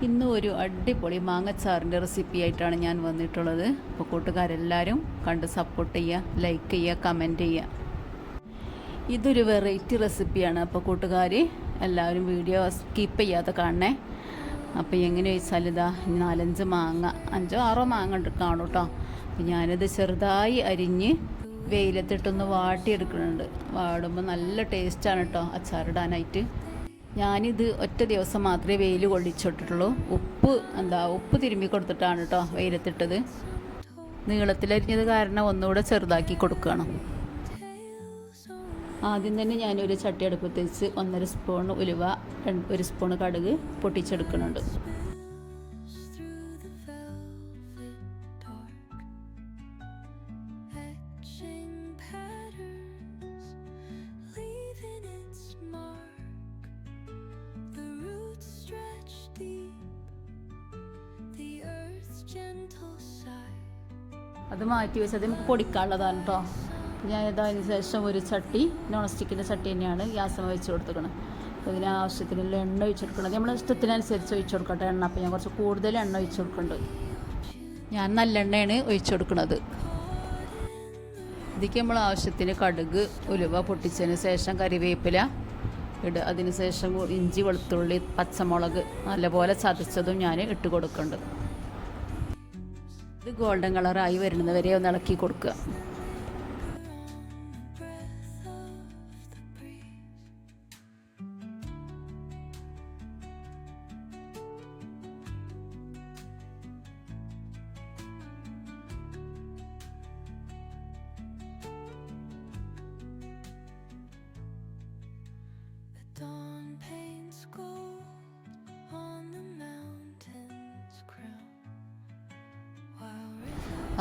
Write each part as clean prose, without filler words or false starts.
ഇന്നും ഒരു അടിപൊളി മാങ്ങച്ചാറിൻ്റെ റെസിപ്പി ആയിട്ടാണ് ഞാൻ വന്നിട്ടുള്ളത്. അപ്പോൾ കൂട്ടുകാരെല്ലാവരും കണ്ട് സപ്പോർട്ട് ചെയ്യുക, ലൈക്ക് ചെയ്യുക, കമൻറ്റ് ചെയ്യുക. ഇതൊരു വെറൈറ്റി റെസിപ്പിയാണ്. അപ്പോൾ കൂട്ടുകാർ എല്ലാവരും വീഡിയോ സ്കിപ്പ് ചെയ്യാതെ കാണണേ. അപ്പോൾ എങ്ങനെ വെച്ചാൽ ഇതാ 4-5 മാങ്ങ, 5-6 മാങ്ങ കാണും കേട്ടോ. അപ്പോൾ ഞാനിത് ചെറുതായി അരിഞ്ഞ് വെയിലത്തിട്ടൊന്ന് വാട്ടിയെടുക്കുന്നുണ്ട്. വാടുമ്പോൾ നല്ല ടേസ്റ്റാണ് കേട്ടോ അച്ചാറിടാനായിട്ട്. ഞാനിത് ഒറ്റ ദിവസം മാത്രമേ വെയിൽ കൊള്ളിച്ചിട്ടുള്ളൂ. ഉപ്പ് തിരുമ്പി കൊടുത്തിട്ടാണ് കേട്ടോ വെയിലത്തിട്ടത്. നീളത്തിലരിഞ്ഞത് കാരണം ഒന്നുകൂടെ ചെറുതാക്കി കൊടുക്കണം. ആദ്യം തന്നെ ഞാനൊരു ചട്ടി അടുപ്പത്ത് വെച്ച് 1.5 സ്പൂൺ ഉലുവ, 1 സ്പൂൺ കടുക് പൊട്ടിച്ചെടുക്കുന്നുണ്ട്. അത് മാറ്റി വെച്ചത് നമുക്ക് പൊടിക്കാനുള്ളതാണ് കേട്ടോ. ഞാനിത് അതിന് ശേഷം ഒരു ചട്ടി, നോൺ സ്റ്റിക്കിൻ്റെ ചട്ടി തന്നെയാണ് ഗ്യാസ് വെച്ച് കൊടുത്തിരിക്കണം. അപ്പോൾ ഇതിന് ആവശ്യത്തിനുള്ള എണ്ണ ഒഴിച്ച് കൊടുക്കണം. നമ്മൾ ഇഷ്ടത്തിനനുസരിച്ച് ഒഴിച്ച് കൊടുക്കട്ടെ എണ്ണ. അപ്പോൾ ഞാൻ കുറച്ച് കൂടുതൽ എണ്ണ ഒഴിച്ച് കൊടുക്കുന്നുണ്ട്. ഞാൻ നല്ലെണ്ണയാണ് ഒഴിച്ച് കൊടുക്കുന്നത്. ഇതിലേക്ക് നമ്മൾ ആവശ്യത്തിന് കടുക്, ഉലുവ പൊട്ടിച്ചതിന് ശേഷം കരിവേപ്പില ഇടുക. അതിന് ശേഷം ഇഞ്ചി, വെളുത്തുള്ളി, പച്ചമുളക് നല്ലപോലെ ചതച്ചതും ഞാൻ ഇട്ട് കൊടുക്കുന്നുണ്ട്. ഇത് ഗോൾഡൻ കളറായി വരുന്നത് വരെ ഒന്ന് ഇളക്കി കൊടുക്കുക.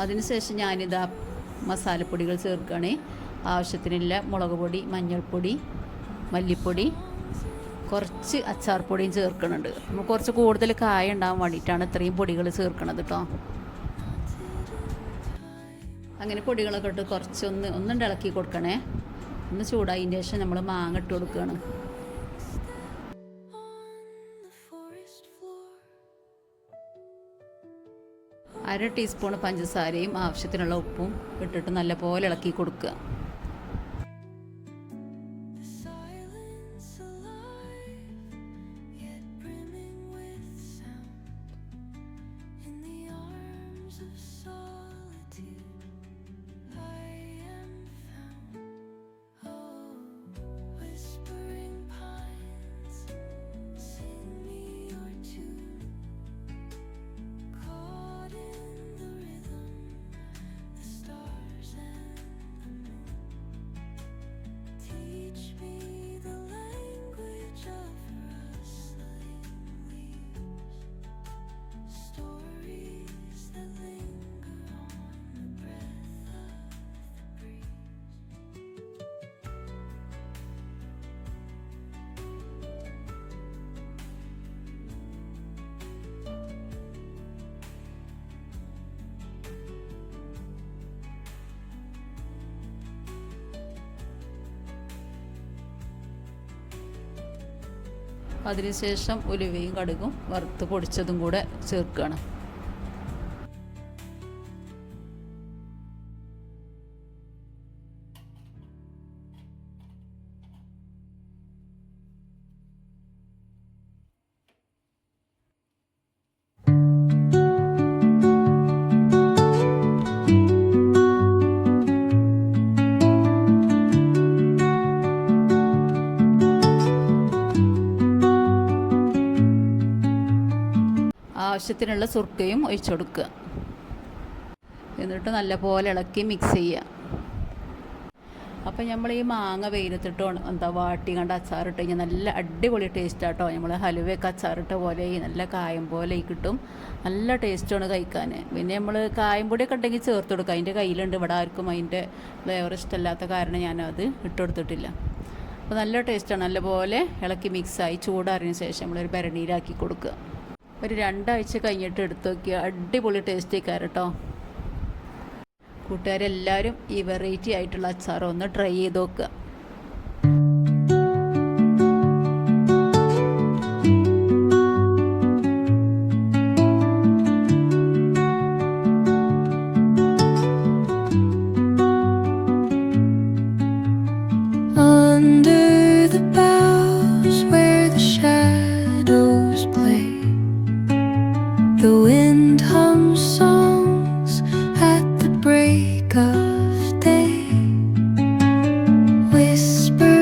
അതിനുശേഷം ഞാനിതാ മസാലപ്പൊടികൾ ചേർക്കുകയാണ്. ആവശ്യത്തിനുള്ള മുളക് പൊടി, മഞ്ഞൾപ്പൊടി, മല്ലിപ്പൊടി, കുറച്ച് അച്ചാർ പൊടിയും ചേർക്കുന്നുണ്ട്. നമ്മൾ കുറച്ച് കൂടുതൽ കായ ഉണ്ടാകാൻ വേണ്ടിയിട്ടാണ് ഇത്രയും പൊടികൾ ചേർക്കണത് കേട്ടോ. അങ്ങനെ പൊടികളൊക്കെ ഇട്ട് ഒന്നുണ്ട് ഇളക്കി കൊടുക്കണേ. ഒന്ന് ചൂടായതിന് ശേഷം നമ്മൾ മാങ്ങ ഇട്ട് കൊടുക്കുകയാണ്. 1/2 ടീസ്പൂൺ പഞ്ചസാരയും ആവശ്യത്തിനുള്ള ഉപ്പും ഇട്ടിട്ട് നല്ലപോലെ ഇളക്കി കൊടുക്കുക. അതിനുശേഷം ഉലുവയും കടുകും വറുത്ത് പൊടിച്ചതും കൂടെ ചേർക്കുകയാണ്. ആവശ്യത്തിനുള്ള സുർക്കയും ഒഴിച്ചു കൊടുക്കുക. എന്നിട്ട് നല്ലപോലെ ഇളക്കി മിക്സ് ചെയ്യുക. അപ്പോൾ നമ്മൾ ഈ മാങ്ങ വെയിലത്തിട്ടോ വാട്ടി കണ്ട് അച്ചാറിട്ട് കഴിഞ്ഞാൽ നല്ല അടിപൊളി ടേസ്റ്റാട്ടോ. നമ്മൾ ഹലുവയൊക്കെ അച്ചാറിട്ട പോലെ നല്ല കായം പോലെ കിട്ടും. നല്ല ടേസ്റ്റാണ് കഴിക്കാൻ. പിന്നെ നമ്മൾ കായം പൊടിയൊക്കെ ഉണ്ടെങ്കിൽ ചേർത്ത് കൊടുക്കുക. അതിൻ്റെ കയ്യിലുണ്ട്. ഇവിടെ ആർക്കും അതിൻ്റെ ഫ്ലേവർ ഇഷ്ടമില്ലാത്ത കാരണം ഞാനത് ഇട്ടുകൊടുത്തിട്ടില്ല. അപ്പോൾ നല്ല ടേസ്റ്റാണ്. നല്ലപോലെ ഇളക്കി മിക്സായി ചൂടാറിന് ശേഷം നമ്മളൊരു ഭരണിയിലാക്കി കൊടുക്കുക. ഒരു 2 ആഴ്ച കഴിഞ്ഞിട്ട് എടുത്ത് നോക്കിയാൽ അടിപൊളി ടേസ്റ്റ് ആയിക്കാരം കേട്ടോ. കൂട്ടുകാരെല്ലാവരും ഈ വെറൈറ്റി ആയിട്ടുള്ള അച്ചാർ ഒന്ന് ട്രൈ ചെയ്ത് നോക്കുക. The wind hums songs at the break of day, whisper